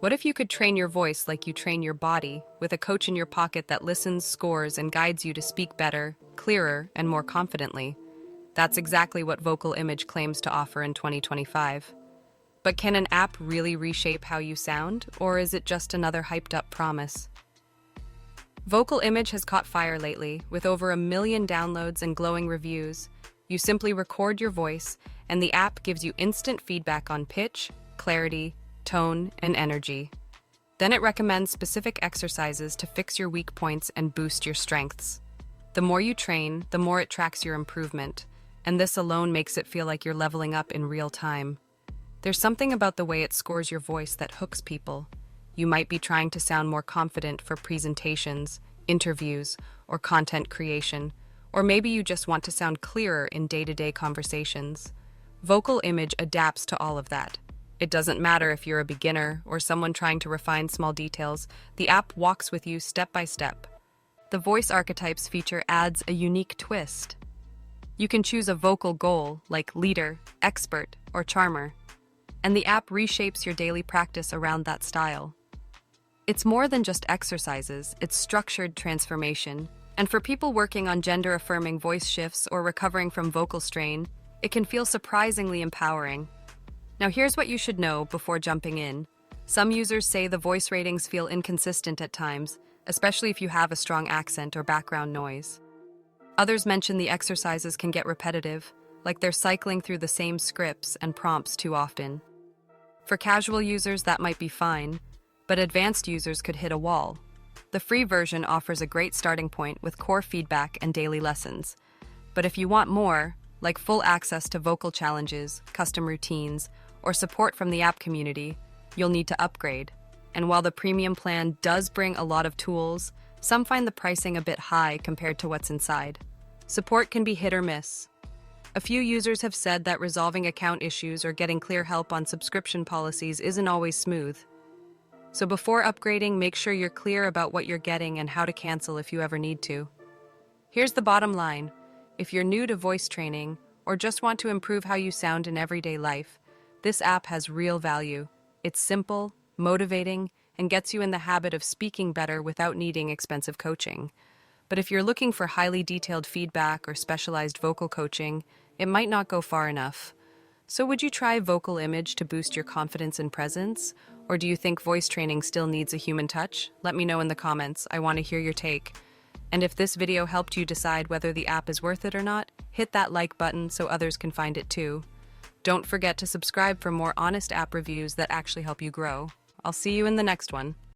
What if you could train your voice like you train your body, with a coach in your pocket that listens, scores, and guides you to speak better, clearer, and more confidently? That's exactly what Vocal Image claims to offer in 2025. But can an app really reshape how you sound, or is it just another hyped-up promise? Vocal Image has caught fire lately, with over 1 million downloads and glowing reviews. You simply record your voice, and the app gives you instant feedback on pitch, clarity, tone, and energy. Then it recommends specific exercises to fix your weak points and boost your strengths. The more you train, the more it tracks your improvement, and this alone makes it feel like you're leveling up in real time. There's something about the way it scores your voice that hooks people. You might be trying to sound more confident for presentations, interviews, or content creation, or maybe you just want to sound clearer in day-to-day conversations. Vocal Image adapts to all of that. It doesn't matter if you're a beginner or someone trying to refine small details, the app walks with you step by step. The voice archetypes feature adds a unique twist. You can choose a vocal goal like leader, expert, or charmer, and the app reshapes your daily practice around that style. It's more than just exercises, it's structured transformation. And for people working on gender-affirming voice shifts or recovering from vocal strain, it can feel surprisingly empowering. Now here's what you should know before jumping in. Some users say the voice ratings feel inconsistent at times, especially if you have a strong accent or background noise. Others mention the exercises can get repetitive, like they're cycling through the same scripts and prompts too often. For casual users, that might be fine, but advanced users could hit a wall. The free version offers a great starting point with core feedback and daily lessons. But if you want more, like full access to vocal challenges, custom routines, or support from the app community, you'll need to upgrade. And while the premium plan does bring a lot of tools, some find the pricing a bit high compared to what's inside. Support can be hit or miss. A few users have said that resolving account issues or getting clear help on subscription policies isn't always smooth. So before upgrading, make sure you're clear about what you're getting and how to cancel if you ever need to. Here's the bottom line. If you're new to voice training or just want to improve how you sound in everyday life, this app has real value. It's simple, motivating, and gets you in the habit of speaking better without needing expensive coaching. But if you're looking for highly detailed feedback or specialized vocal coaching, it might not go far enough. So would you try Vocal Image to boost your confidence and presence? Or do you think voice training still needs a human touch? Let me know in the comments. I want to hear your take. And if this video helped you decide whether the app is worth it or not, hit that like button so others can find it too. Don't forget to subscribe for more honest app reviews that actually help you grow. I'll see you in the next one.